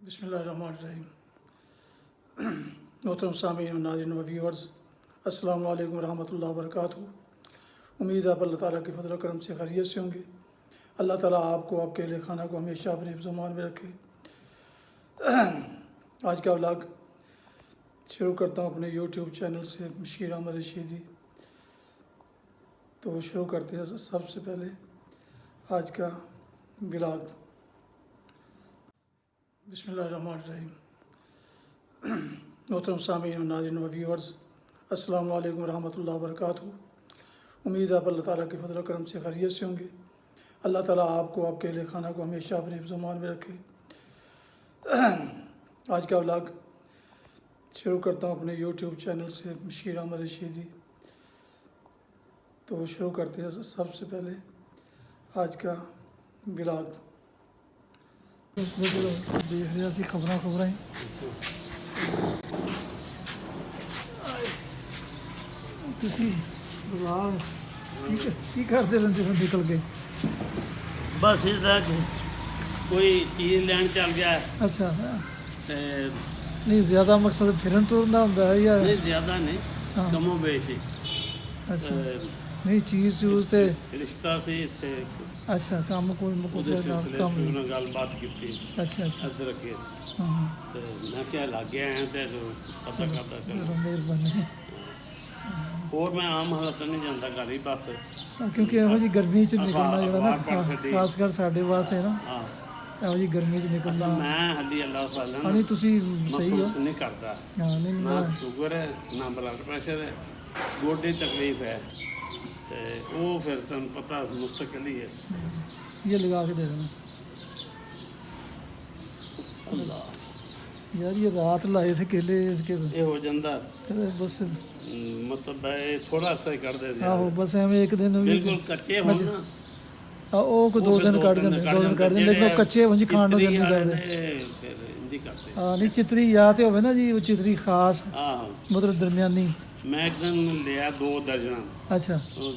बिस्मिल्लाहिर्रहमानिर्रहीम। मोहतरम सामीन व नाज़रीन व व्यूअर्स, अस्सलाम वालेकुम रहमतुल्लाहि व बरकातुहू। उम्मीद है आप अल्लाह ताला के फजल करम से खैरियत से होंगे। अल्लाह ताला आपको, आपके अहले खाना को हमेशा अपने हिफ्ज़-ओ-मान में रखे। आज का व्लॉग शुरू करता हूँ अपने यूट्यूब चैनल से, बशीर अहमद रशीदी। तो शुरू करते हैं सबसे पहले आज का व्लॉग। बिस्मिल्लाहिर्रहमानिर्रहीम। मोहतरम सामीन व नाज़रीन व व्यूअर्स, अस्सलाम वालेकुम रहमतुल्लाहि व बरकातुहू। उम्मीद है आप अल्लाह ताला के फजल करम से खैरियत से होंगे। अल्लाह ताला आपको, आपके अहले खाना को हमेशा अपने हिफ्ज़-ओ-मान में रखे। आज का व्लॉग शुरू करता हूँ अपने यूट्यूब चैनल से, बशीर अहमद रशीदी। तो शुरू करते हैं सबसे पहले आज का व्लॉग। देख रहे ਅਸੀਂ ਖਬਰਾਂ ਹੀ ਤੁਸੀਂ ਬਲਾਲ ਕੀ ਕਰਦੇ ਰਹਿੰਦੇ ਹੋ ਨਿਕਲ ਕੇ? बस इसदा कोई चीज़ लैन चल गया ਅੱਛਾ ते ਨਹੀਂ ਜ਼ਿਆਦਾ ਮਕਸਦ ਫਿਰਨ ਤੁਰਨ ਦਾ ਹੁੰਦਾ ਹੈ ਜਾਂ नहीं ज़्यादा नहीं हाँ। कमो बेशी ਅੱਛਾ ਨਹੀਂ ਚੀਜ਼ ਚੂਜ਼ ਤੇ रिश्ता से इत्थे ਅੱਛਾ ਕੰਮ ਕੋਈ ਉਹਦੇ ਮੁਕਦੇ ਨਾਲ ਸਿਲਸਿਲੇ ਕੰਮ ਚ ਉਹਨਾਂ ਗੱਲਬਾਤ ਕੀਤੀ ਅੱਛਾ ਅੱਛਾ ਅਦਰ ਕੇ ਹਾਂ ਤੇ ਮੈਂ ਕਿਹਾ ਲੱਗ ਗਿਆ ਐ ਤੇ ਪਤਾ ਕਰਦਾ ਚਲੋ ਮਿਹਰਬਾਨੀ। ਹੋਰ ਮੈਂ ਆਮ ਹਾਲਤ ਨਹੀਂ ਜਾਂਦਾ ਘਰ ਹੀ ਬਸ ਕਿਉਂਕਿ ਇਹੋ ਜੀ ਗਰਮੀ ਚ ਨਿਕਲਣਾ ਜਿਹੜਾ ਨਾ ਅਖਬਾਰ ਪੜ੍ਹ ਛੱਡੀ। ਖਾਸ ਕਰ ਸਾਡੇ ਵਾਸਤੇ ਨਾ ਹਾਂ ਇਹੋ ਜੀ ਗਰਮੀ ਚ ਅਸਲ ਨਿਕਲਣਾ। ਮੈਂ ਹੱਲੀ ਅੱਲਾਹ ਹਾਂ ਸਾਲਾਂ ਨਹੀਂ ਤੁਸੀਂ ਸਹੀ ਹੋ। ਮਹਿਸੂਸ ਨਹੀਂ ਕਰਦਾ ਹਾਂ ਨਹੀਂ ਨਾ ਮੈਂ ਸ਼ੂਗਰ ਹੈ ਨਾ ਬਲੱਡ ਪ੍ਰੈਸ਼ਰ ਹੈ ਗੋਡੇ ਤਕਲੀਫ ਹੈ ਤੇ ਉਹ ਫਿਰ ਤੁਹਾਨੂੰ ਪਤਾ ਮੁਸਤਕਿਲ ਹੀ ਹੈ ਇਹ ਲਗਾ ਕੇ ਦੇ ਦੇਣਾ ਅੱਲਾ ਯਾਰ। ਇਹ ਰਾਤ ਲਾਏ ਥੇ ਕੇਲੇ ਇਸਕੇ ਇਹ ਹੋ ਜਾਂਦਾ ਬਸ ਮਤਲਬ ਇਹ ਥੋੜਾ ਸਾ ਹੀ ਕੱਢਦੇ ਸੀ ਆਹੋ ਬਸ ਐਵੇਂ ਇੱਕ ਦਿਨ ਵੀ ਬਿਲਕੁਲ ਕੱਚੇ ਹੋਣ ਨਾ ਉਹ ਕੋਈ ਦੋ ਦਿਨ ਕੱਢ ਦਿੰਦੇ, ਦੋ ਦਿਨ ਕੱਢ ਦਿੰਦੇ, ਲੇਕਿਨ ਉਹ ਕੱਚੇ ਉਂਝ ਖਾਣ ਨੂੰ ਦਿਲ ਨਹੀਂ ਕਰਦੇ। ਫਿਰ ਇੰਦੀ ਕਰਦੇ ਹਾਂ ਨਹੀਂ ਚਿਤਰੀ ਜਾਂ ਤੇ ਹੋਵੇ ਨਾ ਜੀ, ਉਹ ਚਿਤਰੀ ਖਾਸ ਆਹੋ ਮਤਲਬ ਦਰਮਿਆਨੀ। ਮੈਂ ਇੱਕ ਦਿਨ ਲਿਆ 2 ਦਰਜਨ ਅੱਛਾ ਉਹ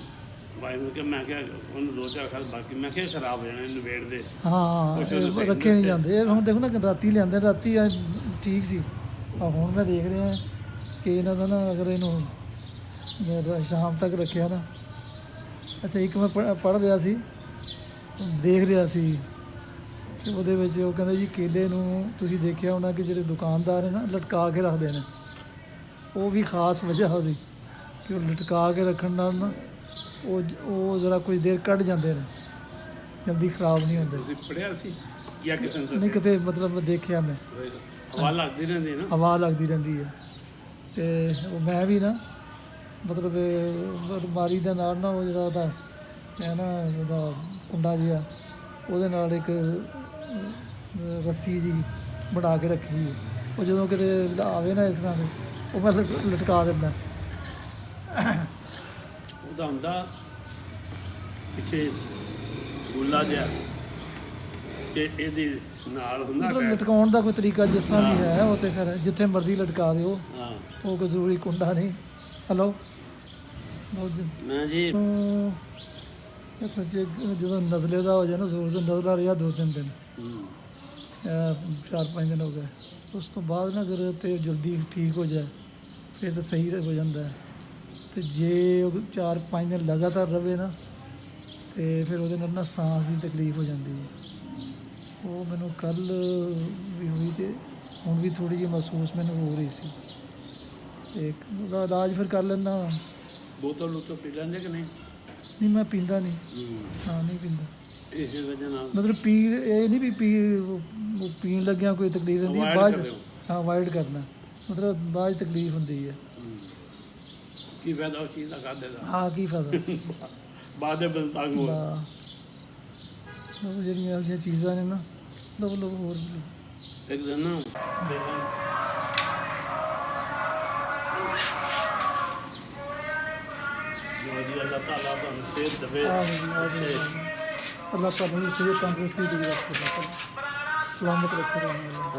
ਭਾਈ ਨੂੰ ਕਿ ਮੈਂ ਕਿਹਾ ਉਹਨੂੰ 2-4 ਖਾਲ ਬਾਕੀ ਮੈਂ ਕਿਹਾ ਖਰਾਬ ਹੋ ਜਾਣਾ ਇਹਨੂੰ ਵੇੜ ਦੇ ਹਾਂ ਕੁਛ ਉਹਨੂੰ ਇਹ ਸਹੀ ਰੱਖੇ ਨਹੀਂ ਜਾਂਦੇ। ਇਹ ਹੁਣ ਦੇਖੋ ਨਾ ਰਾਤੀ ਲਿਆਂਦੇ, ਰਾਤੀ ਠੀਕ ਸੀ। ਆ ਹੁਣ ਮੈਂ ਦੇਖ ਰਿਹਾ ਕਿ ਇਹਨਾਂ ਦਾ ਨਾ ਅਗਰ ਇਹਨੂੰ ਮੈਂ ਸ਼ਾਮ ਤੱਕ ਰੱਖਿਆ ਨਾ। ਅੱਛਾ ਇੱਕ ਮੈਂ ਪੜ੍ਹ ਰਿਹਾ ਸੀ, ਦੇਖ ਰਿਹਾ ਸੀ ਕਿ ਉਹਦੇ ਵਿੱਚ ਉਹ ਕਹਿੰਦੇ ਜੀ ਕੇਲੇ ਨੂੰ ਤੁਸੀਂ ਦੇਖਿਆ ਹੋਣਾ ਕਿ ਜਿਹੜੇ ਦੁਕਾਨਦਾਰ ਹੈ ਨਾ ਲਟਕਾ ਕੇ ਰੱਖਦੇ ਨੇ। ਉਹ ਵੀ ਖਾਸ ਵਜ੍ਹਾ ਉਹਦੀ ਕਿ ਉਹ ਲਟਕਾ ਕੇ ਰੱਖਣ ਨਾਲ ਨਾ ਉਹ ਜ਼ਰਾ ਕੁਝ ਦੇਰ ਕੱਢ ਜਾਂਦੇ ਨੇ, ਜਲਦੀ ਖਰਾਬ ਨਹੀਂ ਹੁੰਦੇ। ਤੁਸੀਂ ਪੜਿਆ ਸੀ ਜਾਂ ਕਿਸੇ ਨੇ ਨਹੀਂ ਕਿਤੇ ਮਤਲਬ ਦੇਖਿਆ ਮੈਂ, ਹਵਾ ਲੱਗਦੀ ਰਹਿੰਦੀ ਨਾ ਹਵਾ ਲੱਗਦੀ ਰਹਿੰਦੀ ਹੈ। ਅਤੇ ਉਹ ਮੈਂ ਵੀ ਨਾ ਮਤਲਬ ਬਿਮਾਰੀ ਦੇ ਨਾਲ ਨਾ ਉਹ ਜਿਹੜਾ ਉਹਦਾ ਹੈ ਨਾ ਉਹਦਾ ਕੁੰਡਾ ਜਿਹਾ, ਉਹਦੇ ਨਾਲ ਇੱਕ ਰੱਸੀ ਜੀ ਬਣਾ ਕੇ ਰੱਖੀ ਹੈ। ਉਹ ਜਦੋਂ ਕਿਤੇ ਆਵੇ ਨਾ ਇਸ ਤਰ੍ਹਾਂ ਦੇ ਉਹ ਮੈਂ ਲਟਕਾ ਦਿੰਦਾ। ਉਹਦਾ ਹੁੰਦਾ ਪਿੱਛੇ ਗੁੱਲਾ ਜਿਹਾ ਤੇ ਇਹਦੀ ਨਾਲ ਹੁੰਦਾ ਮਤਲਬ ਲਟਕਾਉਣ ਦਾ ਕੋਈ ਤਰੀਕਾ ਜਿਸ ਤਰ੍ਹਾਂ ਵੀ ਹੈ ਉਹ ਤਾਂ ਫਿਰ ਜਿੱਥੇ ਮਰਜ਼ੀ ਲਟਕਾ ਦਿਓ, ਹਾਂ ਉਹ ਕੋਈ ਜ਼ਰੂਰੀ ਕੁੰਡਾ ਨਹੀਂ। ਹੈਲੋ ਮੈਂ ਜੀ ਸੱਚੇ ਜਦੋਂ ਨਜ਼ਲੇ ਦਾ ਹੋ ਜਾਏ ਨਾ, ਜ਼ੋਰ ਨਜ਼ਲਾ ਰਿਹਾ 2-3 ਦਿਨ, 4-5 ਦਿਨ ਹੋ ਗਏ। ਉਸ ਤੋਂ ਬਾਅਦ ਨਾ ਅਗਰ ਤੇ ਜਲਦੀ ਠੀਕ ਹੋ ਜਾਏ ਫਿਰ ਤਾਂ ਸਹੀ ਹੋ ਜਾਂਦਾ ਹੈ। ਅਤੇ ਜੇ ਉਹ 4-5 ਦਿਨ ਲਗਾਤਾਰ ਰਵੇ ਨਾ ਅਤੇ ਫਿਰ ਉਹਦੇ ਨਾਲ ਨਾ ਸਾਂਸ ਦੀ ਤਕਲੀਫ ਹੋ ਜਾਂਦੀ ਹੈ। ਉਹ ਮੈਨੂੰ ਕੱਲ੍ਹ ਵੀ ਹੋਈ ਅਤੇ ਹੁਣ ਵੀ ਥੋੜ੍ਹੀ ਜਿਹੀ ਮਹਿਸੂਸ ਮੈਨੂੰ ਹੋ ਰਹੀ ਸੀ। ਅਤੇ ਉਹਦਾ ਇਲਾਜ ਫਿਰ ਕਰ ਲੈਂਦਾ। ਬੋਤਲ ਉੱਤੋਂ ਪੀ ਲੈਂਦੇ ਕਿ ਨਹੀਂ? ਨਹੀਂ ਮੈਂ ਪੀਂਦਾ ਨਹੀਂ। ਹਾਂ ਨਹੀਂ ਪੀਂਦਾ। ਇਸੇ ਵਜ੍ਹਾ ਨਾਲ ਮਤਲਬ ਇਹ ਨਹੀਂ ਵੀ ਪੀਣ ਲੱਗਿਆ ਕੋਈ ਤਕਲੀਫ ਹੁੰਦੀ ਹੈ, ਬਾਅਦ ਹਾਂ ਅਵਾਇਡ ਕਰਨਾ, ਮਤਲਬ ਬਾਅਦ ਤਕਲੀਫ ਹੁੰਦੀ ਹੈ। ਕੀ ਫਾਇਦਾ ਉਸ ਚੀਜ਼ ਦਾ ਖਾਦੇ ਦਾ? ਹਾਂ ਕੀ ਫਾਇਦਾ ਬਾਅਦ ਦੇ ਬੰਤੰਗ ਹੋ ਉਹ ਜਿਹੜੀਆਂ ਇਹੋ ਜਿਹੀਆਂ ਚੀਜ਼ਾਂ ਨੇ ਨਾ ਲਵੋ ਹੋਰ ਇੱਕ ਦਿਨ ਨਾ ਜੀ ਅੱਲਾਹ ਤਾਲਾ ਤੁਹਾਨੂੰ ਸਿਹਤ ਦੇਵੇ। ਅੱਲਾਹ ਤੁਹਾਨੂੰ ਸਿਹਤ ਤੰਦਰੁਸਤੀ ਦੀ ਰੱਖੇ, ਸਲਾਮਤ ਰੱਖੇ।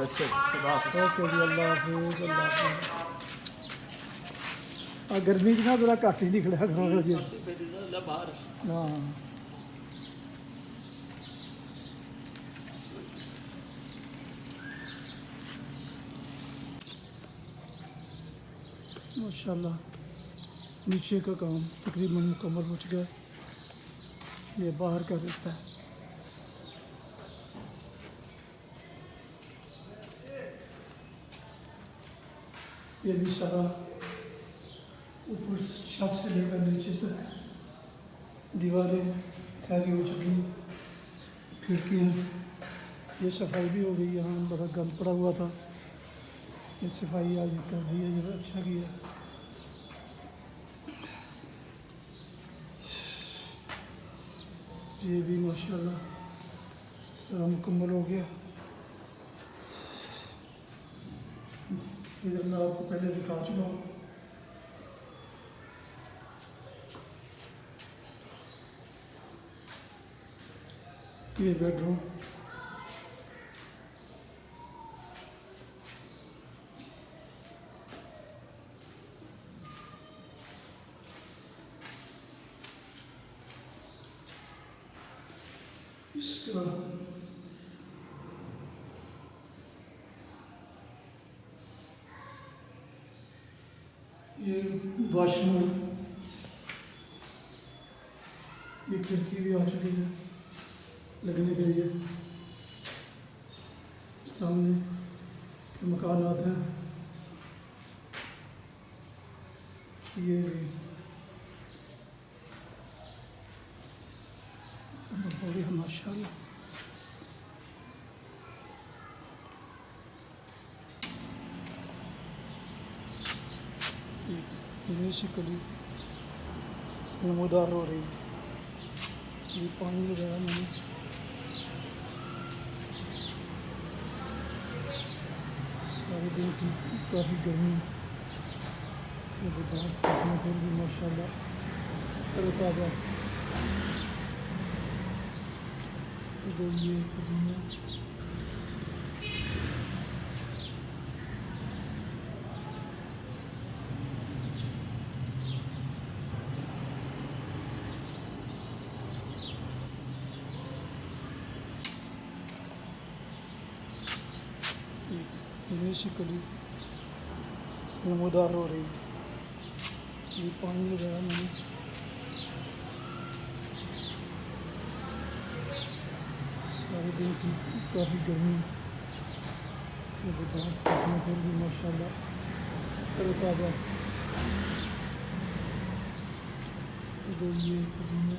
ਅੱਛਾ ਓਕੇ ਜੀ, ਅੱਲਾਹ ਹਾਫਿਜ਼, ਅੱਲਾਹ ਹਾਫਿਜ਼। ਆ ਗਰਮੀ 'ਚ ਨਾ ਜ਼ਰਾ ਘੱਟ ਹੀ ਨਿਕਲਿਆ ਕਰੋ ਜੀ। ਬਾਹਰ ਹਾਂ ماشاءاللہ نیچے کا کام تقریباً مکمل ہو چکا ہے. یہ باہر کا رشتہ ہے. یہ بھی سارا اوپر چھت سے لے کر نیچے تک دیواریں ساری ہو چکی ہیں. کھڑکیاں یہ صفائی بھی ہو گئی. یہاں بڑا گند پڑا ہوا تھا. یہ صفائی آج کر دی ہے. یہ اچھا کیا. یہ بھی ماشاءاللہ سارا مکمل ہو گیا. ادھر میں آپ کو پہلے دکھا چکا ہوں. یہ بیڈ روم. اس کا یہ واش روم. یہ کھڑکی بھی آ چکی ہے لگنے کے لیے. سامنے کے مکانات ہیں. یہ بھی ہو گیا ماشاءاللہ. یہ شکلی نمودار ہو رہی. یہ پانی لگایا میں نے. سارے دن کی کافی گرمی برداشت کرنے پھر بھی ماشاءاللہ تر و تازہ. یہ پودینہ یہ شکلی نمودار ہو رہی. یہ پانی لگایا میں نے. سارے دن کی کافی گرمی برداشت کرنے پھر بھی ماشاءاللہ تر و تازہ. یہ پودینہ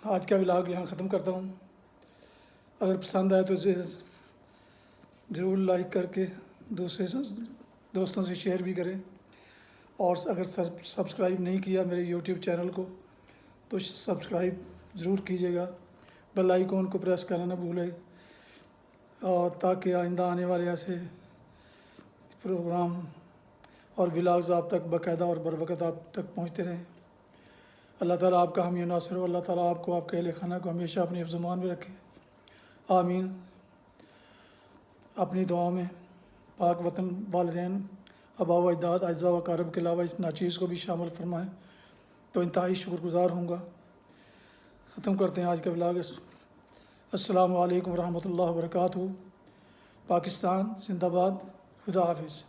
آج کا ولاگ یہاں ختم کرتا ہوں. اگر پسند آئے تو ضرور لائک کر کے دوستوں سے شیئر بھی کریں. اور اگر سبسکرائب نہیں کیا میرے یوٹیوب چینل کو تو سبسکرائب ضرور کیجیے گا. بیل آئیکن کو پریس کرنا نہ بھولیں. اور تاکہ آئندہ آنے والے ایسے پروگرام اور ولاگز آپ تک باقاعدہ اور بروقت آپ تک پہنچتے رہیں. اللہ تعالیٰ آپ کا حامی و ناصر ہو. اللہ تعالیٰ آپ کو آپ کے اہل خانہ کو ہمیشہ اپنی حفظ و امان میں رکھے. آمین. اپنی دعاؤں میں پاک وطن، والدین، آباء و اجداد، اعزاء و اقارب کے علاوہ اس ناچیز کو بھی شامل فرمائیں تو انتہائی شکر گزار ہوں گا. ختم کرتے ہیں آج کا ولاگ. السلام علیکم ورحمۃ اللہ وبرکاتہ. پاکستان زندہ باد. خدا حافظ.